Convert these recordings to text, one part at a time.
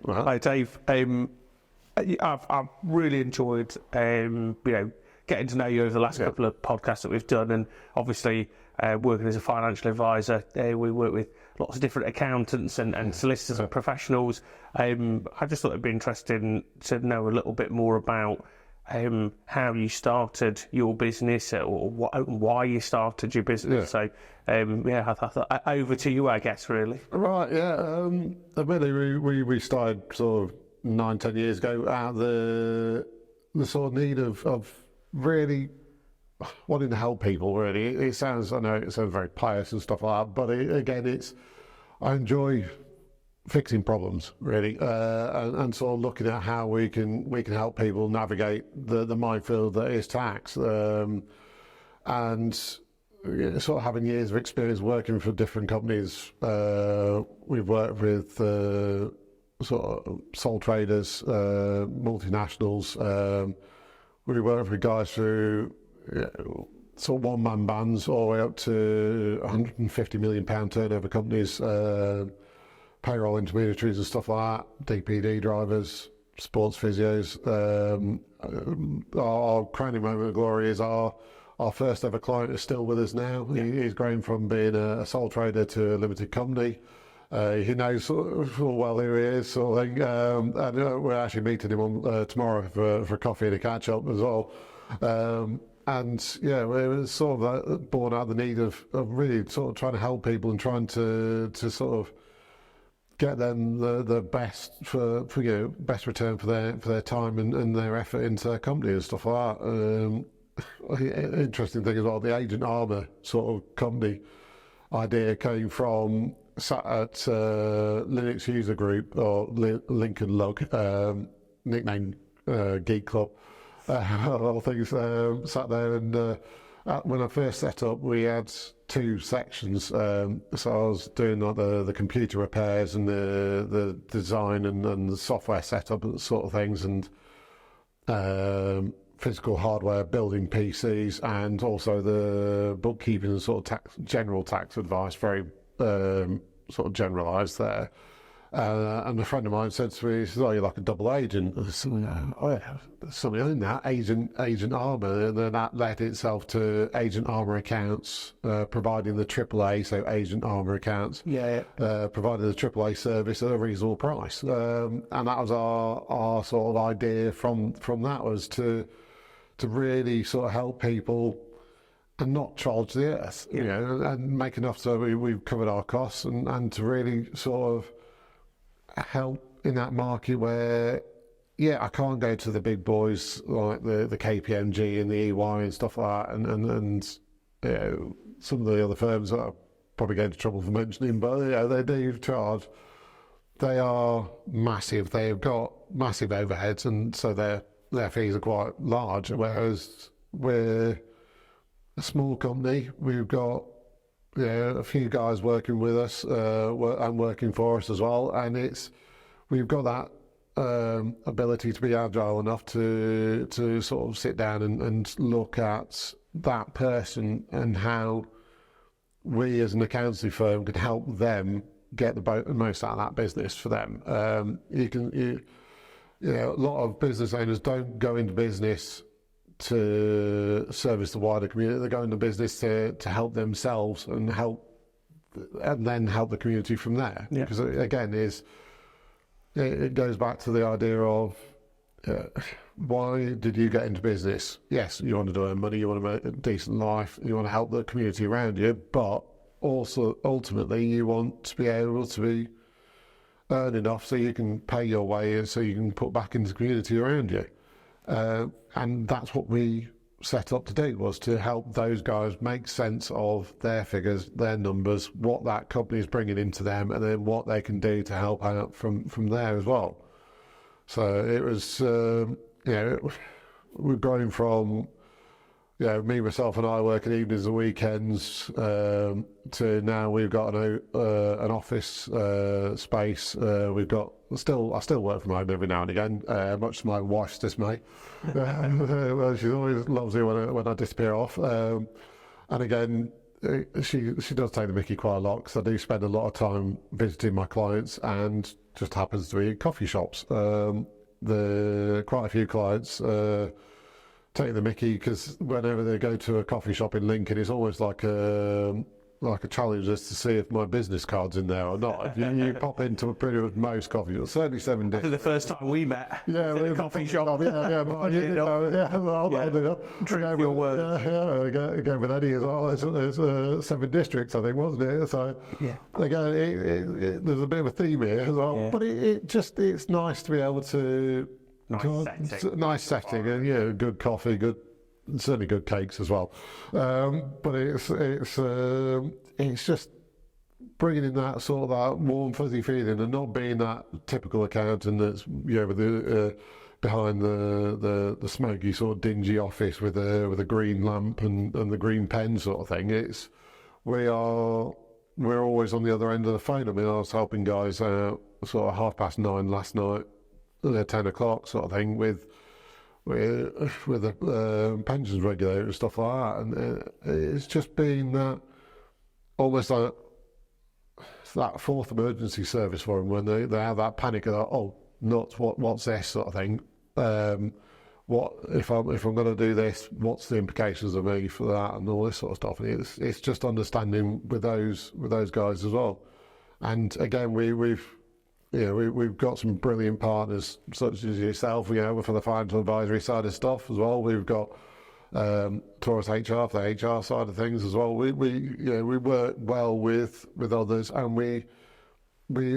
Right. Hi, Dave. I've really enjoyed, getting to know you over the last couple of podcasts that we've done, and obviously working as a financial advisor. We work with lots of different accountants and solicitors and professionals. I just thought it'd be interesting to know a little bit more about how you started your business or why you started your business. So, I thought over to you, I guess, really. Right, yeah. Admittedly, we started sort of 9-10 years ago out of the sort of need of really wanting to help people, really. I know it sounds very pious and stuff like that, but I enjoy fixing problems, really, and sort of looking at how we can help people navigate the minefield that is tax, and sort of having years of experience working for different companies. We've worked with sort of sole traders, multinationals. We work with guys through sort of one-man bands all the way up to £150 million turnover companies, payroll intermediaries and stuff like that, DPD drivers, sports physios. Our crowning moment of glory is our first ever client is still with us now. He's grown from being a sole trader to a limited company. He knows full well who he is, sort of thing. And we're actually meeting him tomorrow for a coffee and a catch up as well. And yeah, it was sort of born out of the need of really sort of trying to help people and trying to sort of get them the best best return for their time and their effort into their company and stuff like that. Interesting thing as well, the Agent Armour sort of company idea came from sat at Linux User Group, or Lincoln Lug, nickname Geek Club. All things sat there, and when I first set up, we had two sections. So I was doing like the computer repairs and the design and the software setup and sort of things, and physical hardware, building PCs, and also the bookkeeping and sort of general tax advice, very sort of generalised there. And a friend of mine said to me, he says, "Oh, you're like a double agent." I said, "Oh yeah, something in that, Agent Armour," and then that led itself to Agent Armour Accounts, providing the AAA, so Agent Armour Accounts, providing the AAA service at a reasonable price, and that was our sort of idea from that, was to really sort of help people and not charge the earth, and make enough so we've covered our costs, and to really sort of help in that market where, I can't go to the big boys like the KPMG and the EY and stuff like that, and some of the other firms that are probably going to trouble for mentioning, but they do charge. They are massive. They've got massive overheads, and so their fees are quite large, whereas we're a small company. We've got a few guys working with us and working for us as well, and we've got that ability to be agile enough to sort of sit down and look at that person and how we as an accountancy firm could help them get the most out of that business for them. A lot of business owners don't go into business to service the wider community. They go into business to help themselves and then help the community from there. Because again, it goes back to the idea of why did you get into business? Yes, you want to earn money, you want to make a decent life, you want to help the community around you, but also ultimately you want to be able to earn enough so you can pay your way and so you can put back into the community around you. And that's what we set up to do, was to help those guys make sense of their figures, their numbers, what that company is bringing into them, and then what they can do to help out from there as well. So it was, we've grown from, me, myself and I working evenings and weekends, to now we've got an office space. We've got I still work from home every now and again, much to my wife's dismay. Well, she always loves it when I disappear off. And again, she does take the mickey quite a lot, because I do spend a lot of time visiting my clients, and just happens to be coffee shops. Quite a few clients take the mickey, because whenever they go to a coffee shop in Lincoln, it's always like a challenge as to see if my business card's in there or not. You pop into pretty much most coffee shops, certainly 7 days. The first time we met, Yeah, in a coffee shop. Yeah, but Drink your words. Again with Eddie as well. It's 7 districts, I think, wasn't it? So Yeah. again, there's a bit of a theme here as well. Yeah. But it's nice to be able to nice setting, and good coffee, certainly good cakes as well. But it's just bringing in that sort of that warm fuzzy feeling, and not being that typical accountant that's with the behind the smoky sort of dingy office with a green lamp and the green pen sort of thing. We're always on the other end of the phone. I mean, I was helping guys out sort of 9:30 last night, 10 o'clock sort of thing, with the pensions regulator and stuff like that, and it's just been that almost like that fourth emergency service for them, when they have that panic of, oh nuts, what's this sort of thing. What if I'm going to do this? What's the implications of me for that, and all this sort of stuff? And it's just understanding with those guys as well. And again, we've got some brilliant partners such as yourself, for the financial advisory side of stuff as well. We've got Taurus HR for the HR side of things as well. We work well with others, and we're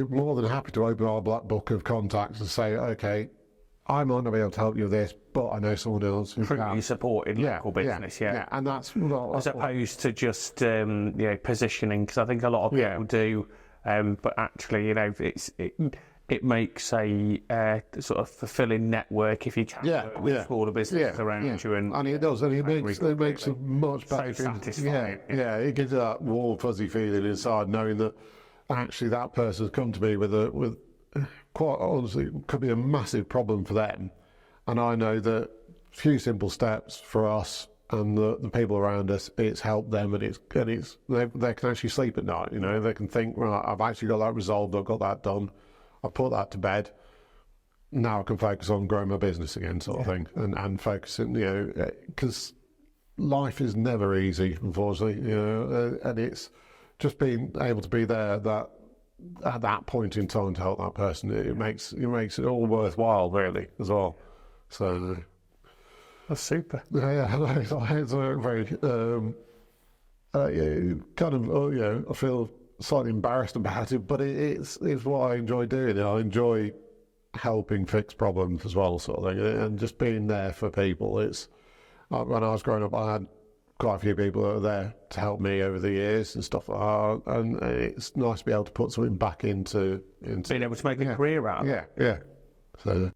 more than happy to open our black book of contacts and say, okay, I might not be able to help you with this, but I know someone else who can. Supporting local business, yeah. And that's as opposed to just positioning, because I think a lot of people do. But actually, it makes a sort of fulfilling network if you can work with smaller businesses around you, and it does, and it makes a much better. So satisfying. It gives that warm fuzzy feeling inside, knowing that actually that person's come to me with quite honestly could be a massive problem for them, and I know that a few simple steps for us and the people around us, it's helped them, and they can actually sleep at night. They can think, right, I've actually got that resolved, I've got that done, I've put that to bed. Now I can focus on growing my business again, sort of thing, and focusing, because life is never easy, unfortunately, and it's just being able to be there at that point in time to help that person. It makes it all worthwhile, really, as well. So. That's super. It's very I feel slightly embarrassed about it, but it's what I enjoy doing. I enjoy helping fix problems as well, sort of thing, and just being there for people. It's when I was growing up, I had quite a few people that were there to help me over the years and stuff like that, and it's nice to be able to put something back into being able to make a career out of it. Yeah. So.